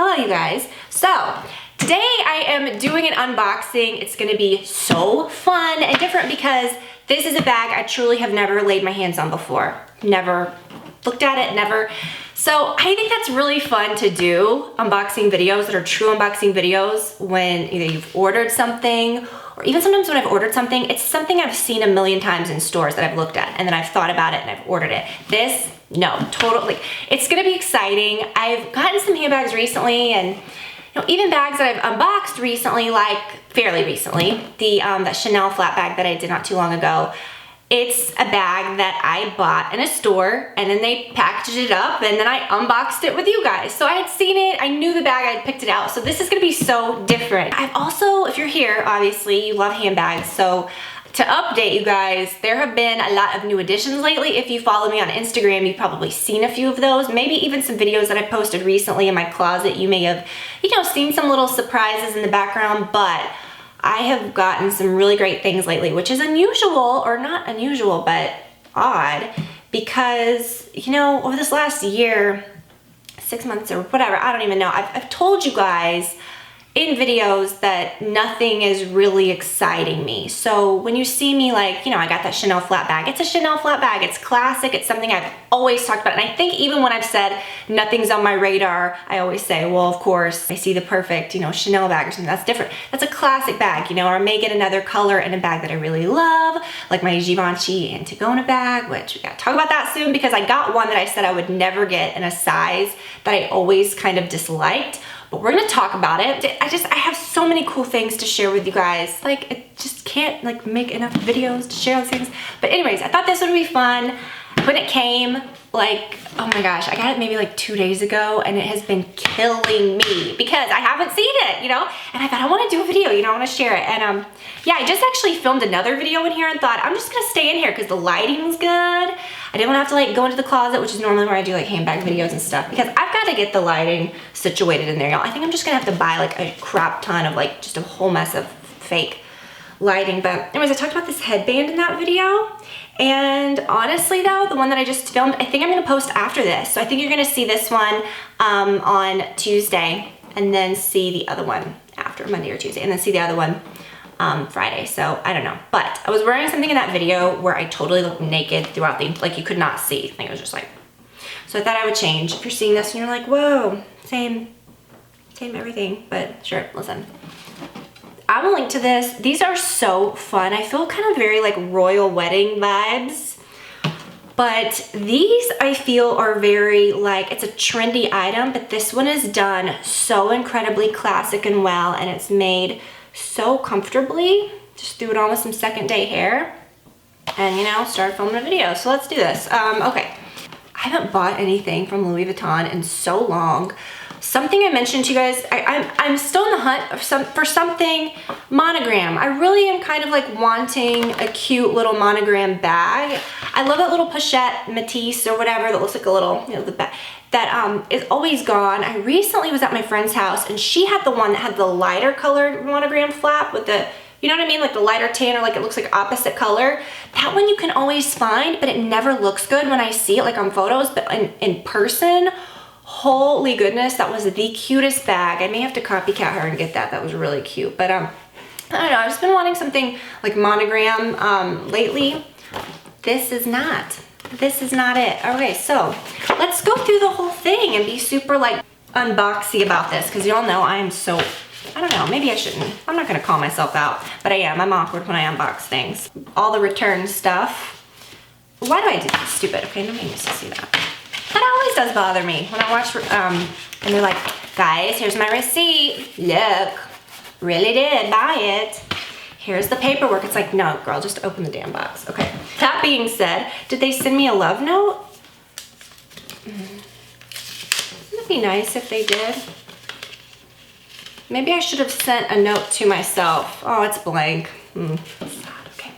Hello you guys. So today I am doing an unboxing. It's gonna be so fun and different because this is a bag I truly have never laid my hands on before. Never looked at it, never. So I think that's really fun to do, unboxing videos that are true unboxing videos when either you've ordered something or even sometimes when I've ordered something, it's something I've seen a million times in stores that I've looked at and then I've thought about it and I've ordered it. This, no, totally. It's gonna be exciting. I've gotten some handbags recently and even bags that I've unboxed recently, like fairly recently, that Chanel flat bag that I did not too long ago. It's a bag that I bought in a store and then they packaged it up and then I unboxed it with you guys. So I had seen it, I knew the bag, I had picked it out. So this is gonna be so different. I've also, if you're here, obviously you love handbags. So to update you guys, there have been a lot of new additions lately. If you follow me on Instagram, you've probably seen a few of those. Maybe even some videos that I posted recently in my closet. You may have, seen some little surprises in the background, but I have gotten some really great things lately, which is unusual, or not unusual, but odd, because, over this last year, 6 months or whatever, I don't even know, I've told you guys in videos that nothing is really exciting me. So when you see me I got that Chanel flat bag, it's a Chanel flat bag, it's classic, it's something I've always talked about. And I think even when I've said nothing's on my radar, I always say, well, of course, I see the perfect, Chanel bag or something, that's different. That's a classic bag, or I may get another color in a bag that I really love, like my Givenchy Antigona bag, which we gotta talk about that soon because I got one that I said I would never get in a size that I always kind of disliked. But we're gonna talk about it. I have so many cool things to share with you guys. I just can't make enough videos to share those things. But anyways, I thought this would be fun. When it came, oh my gosh, I got it maybe 2 days ago and it has been killing me because I haven't seen it, and I thought I wanna do a video, I wanna share it. And yeah, I just actually filmed another video in here and thought I'm just gonna stay in here because the lighting's good. I didn't want to have to go into the closet, which is normally where I do handbag videos and stuff, because I've got to get the lighting situated in there, y'all. I think I'm just gonna have to buy a crap ton of just a whole mess of fake lighting. But anyways, I talked about this headband in that video. And honestly though, the one that I just filmed, I think I'm gonna post after this. So I think you're gonna see this one on Tuesday and then see the other one after Monday or Tuesday and then see the other one Friday. So I don't know, but I was wearing something in that video where I totally looked naked throughout the, you could not see. I think it was just so I thought I would change. If you're seeing this and you're like, whoa, same everything, but sure, listen. I will link to this. These are so fun. I feel kind of very royal wedding vibes, but these I feel are very it's a trendy item, but this one is done so incredibly classic and well, and it's made so comfortably. Just threw it on with some second day hair and started filming a video. So let's do this. Okay, I haven't bought anything from Louis Vuitton in so long. Something I mentioned to you guys, I'm still in the hunt for something monogram. I really am kind of wanting a cute little monogram bag. I love that little pochette Matisse or whatever that looks like a little, the bag that is always gone. I recently was at my friend's house and she had the one that had the lighter colored monogram flap with the, you know what I mean? The lighter tan, or it looks like opposite color. That one you can always find, but it never looks good when I see it on photos, but in person, holy goodness, that was the cutest bag. I may have to copycat her and get that. That was really cute. But I don't know, I've just been wanting something monogram lately. This is not it. Okay, so let's go through the whole thing and be super unboxy about this, because y'all know I am so, I don't know, maybe I shouldn't. I'm not gonna call myself out, but I am. I'm awkward when I unbox things. All the return stuff. Why do I do this? Stupid. Okay, nobody needs to see that. That always does bother me when I watch, and they're like, guys, here's my receipt. Look, really did buy it. Here's the paperwork. It's no, girl, just open the damn box. Okay. That being said, did they send me a love note? Wouldn't it be nice if they did? Maybe I should have sent a note to myself. Oh, it's blank. Okay.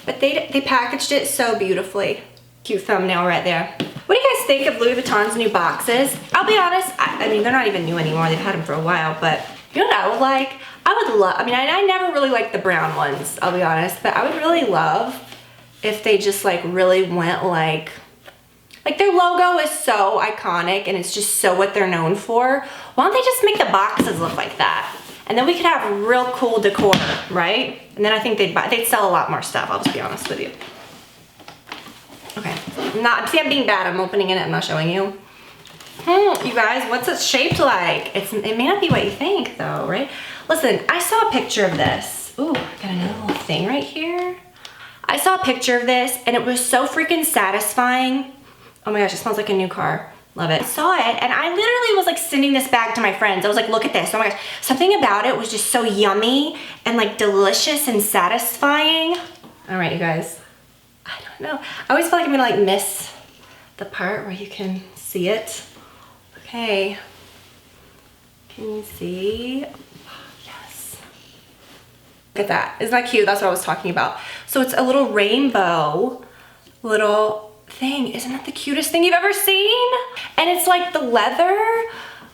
But they packaged it so beautifully. Cute thumbnail right there. What do you guys think of Louis Vuitton's new boxes? I'll be honest, I mean, they're not even new anymore. They've had them for a while, but you know what I would like? I would love, I never really liked the brown ones, I'll be honest, but I would really love if they just really went Like their logo is so iconic and it's just so what they're known for. Why don't they just make the boxes look like that? And then we could have real cool decor, right? And then I think they'd sell a lot more stuff, I'll just be honest with you. Okay, see I'm being bad, I'm opening it, I'm not showing you. You guys, what's it shaped like? It may not be what you think though, right? Listen, I saw a picture of this. Ooh, I got another little thing right here. I saw a picture of this and it was so freaking satisfying. Oh my gosh, it smells like a new car. Love it. I saw it and I literally was like sending this bag to my friends. I was like, look at this. Oh my gosh. Something about it was just so yummy and like delicious and satisfying. All right, you guys. I don't know. I always feel like I'm gonna like miss the part where you can see it. Okay. Can you see? Yes. Look at that. Isn't that cute? That's what I was talking about. So it's a little rainbow little thing. Isn't that the cutest thing you've ever seen? And it's like the leather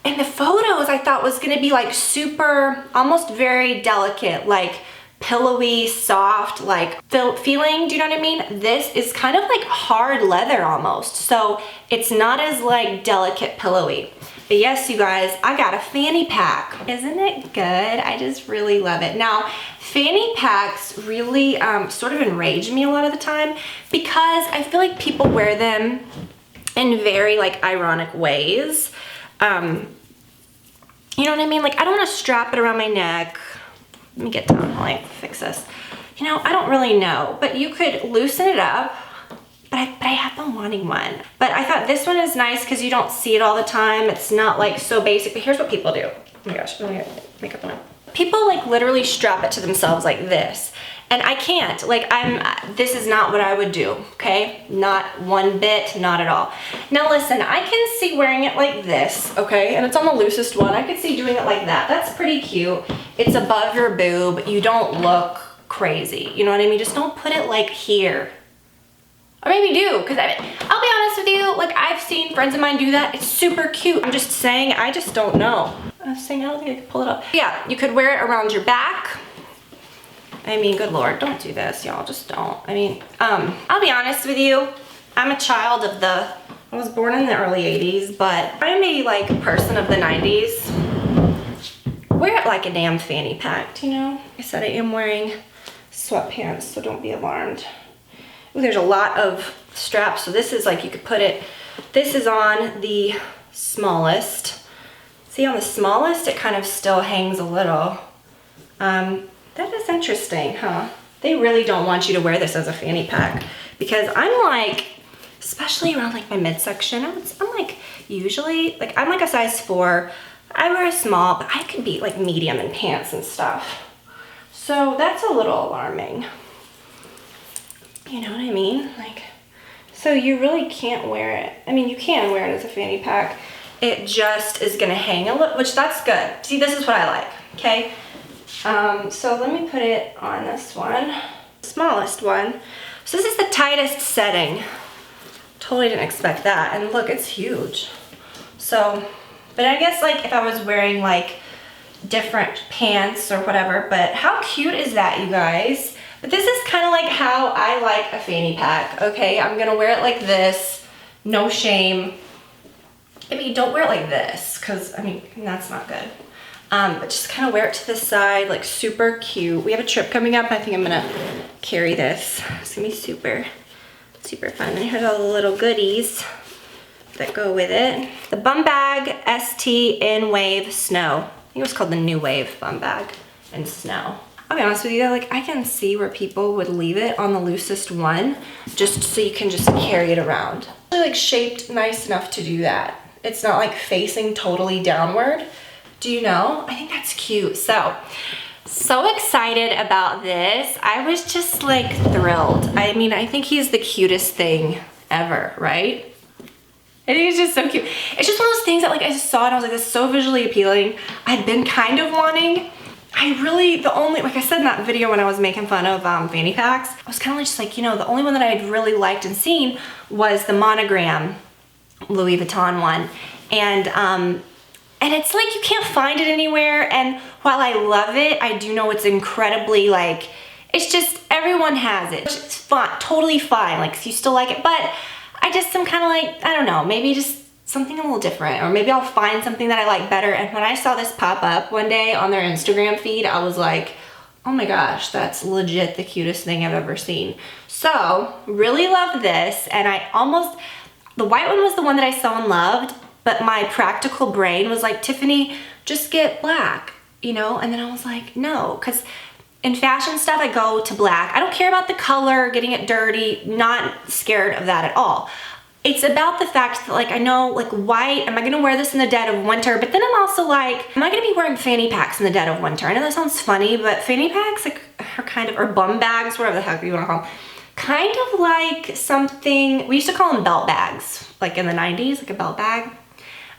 and the photos I thought was gonna be like super, almost very delicate, like pillowy, soft, like feeling, do you know what I mean? This is kind of like hard leather almost. So it's not as like delicate pillowy. But yes, you guys, I got a fanny pack. Isn't it good? I just really love it. Now, fanny packs really sort of enrage me a lot of the time because I feel like people wear them in very like ironic ways. You know what I mean? Like I don't want to strap it around my neck. Let me get down while I fix this. You know, I don't really know, but you could loosen it up. But I have been wanting one. But I thought this one is nice because you don't see it all the time. It's not like so basic, but here's what people do. Oh my gosh, let me get makeup on. People like literally strap it to themselves like this. And I can't, like this is not what I would do, okay? Not one bit, not at all. Now listen, I can see wearing it like this, okay? And it's on the loosest one. I could see doing it like that. That's pretty cute. It's above your boob. You don't look crazy. You know what I mean? Just don't put it like here. Or maybe do, because I'll be honest with you, like I've seen friends of mine do that. It's super cute. I'm just saying, I just don't know. I was saying, I don't think I could pull it up. Yeah, you could wear it around your back. I mean, good Lord, don't do this, y'all, just don't. I mean, I'll be honest with you. I'm a child of I was born in the early 80s, but I'm a like person of the 90s. Wear it like a damn fanny pack, you know? Like I said, I am wearing sweatpants, so don't be alarmed. Ooh, there's a lot of straps, so this is like you could put it, this is on the smallest. See, on the smallest, it kind of still hangs a little. That is interesting, huh? They really don't want you to wear this as a fanny pack because I'm like, especially around like my midsection, I'm like usually, like I'm like a size 4. I wear a small, but I could be like medium in pants and stuff. So that's a little alarming. You know what I mean? Like, so you really can't wear it. I mean, you can wear it as a fanny pack. It just is gonna hang a little, which that's good. See, this is what I like, okay? So let me put it on this one, smallest one. So this is the tightest setting. Totally didn't expect that. And look, it's huge. So, but I guess like if I was wearing like different pants or whatever, but how cute is that, you guys? But this is kind of like how I like a fanny pack, okay? I'm gonna wear it like this, no shame. I mean, don't wear it like this, because, I mean, that's not good. But just kind of wear it to the side, like super cute. We have a trip coming up. I think I'm gonna carry this. It's gonna be super, super fun. And here's all the little goodies that go with it. The Bum Bag ST in Wave Snow. I think it was called the New Wave Bum Bag in Snow. I'll be honest with you, like I can see where people would leave it on the loosest one, just so you can just carry it around. It's like shaped nice enough to do that. It's not like facing totally downward. Do you know? I think that's cute. So excited about this. I was just like thrilled. I mean, I think he's the cutest thing ever, right? I think he's just so cute. It's just one of those things that like I just saw it and I was like, this is so visually appealing. I'd been kind of wanting. Like I said in that video when I was making fun of fanny packs, I was kind of just like, you know, the only one that I'd really liked and seen was the monogram Louis Vuitton one. And it's like you can't find it anywhere. And while I love it, I do know it's incredibly like, it's just everyone has it. It's fun, totally fine. Like you still like it, but I just am kind of like, I don't know, maybe just something a little different, or maybe I'll find something that I like better. And when I saw this pop up one day on their Instagram feed, I was like, oh my gosh, that's legit the cutest thing I've ever seen. So really love this. And the white one was the one that I saw and loved, but my practical brain was like, Tiffany, just get black, you know? And then I was like, no, because in fashion stuff, I go to black. I don't care about the color, getting it dirty, not scared of that at all. It's about the fact that, like, I know, like, white, am I gonna wear this in the dead of winter? But then I'm also like, am I gonna be wearing fanny packs in the dead of winter? I know that sounds funny, but fanny packs like, are kind of, or bum bags, whatever the heck you wanna call them, kind of like something, we used to call them belt bags, like in the 90s, like a belt bag.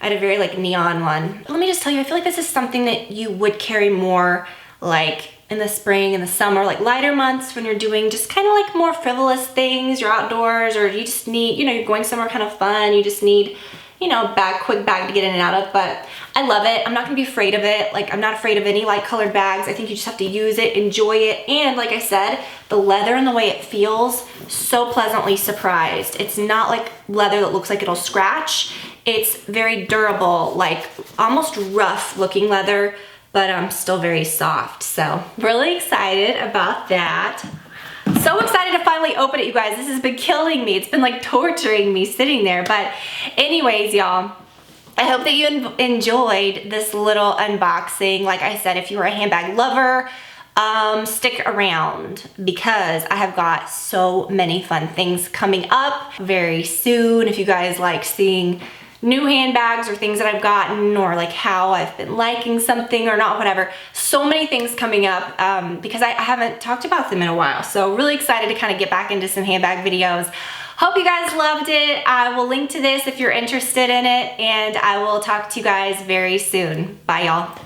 I had a very like neon one. Let me just tell you, I feel like this is something that you would carry more like in the spring and the summer, like lighter months when you're doing just kind of like more frivolous things, you're outdoors, or you just need, you know, you're going somewhere kind of fun, you just need, you know, a quick bag to get in and out of. But I love it. I'm not gonna be afraid of it. Like, I'm not afraid of any light colored bags. I think you just have to use it, enjoy it. And like I said, the leather and the way it feels, so pleasantly surprised. It's not like leather that looks like it'll scratch. It's very durable, like almost rough looking leather, but still very soft. So really excited about that. So excited to finally open it, you guys. This has been killing me. It's been like torturing me sitting there. But anyways, y'all, I hope that you enjoyed this little unboxing. Like I said, if you are a handbag lover, stick around because I have got so many fun things coming up very soon. If you guys like seeing new handbags or things that I've gotten, or like how I've been liking something or not, whatever. So many things coming up because I haven't talked about them in a while. So really excited to kind of get back into some handbag videos. Hope you guys loved it. I will link to this if you're interested in it, and I will talk to you guys very soon. Bye, y'all.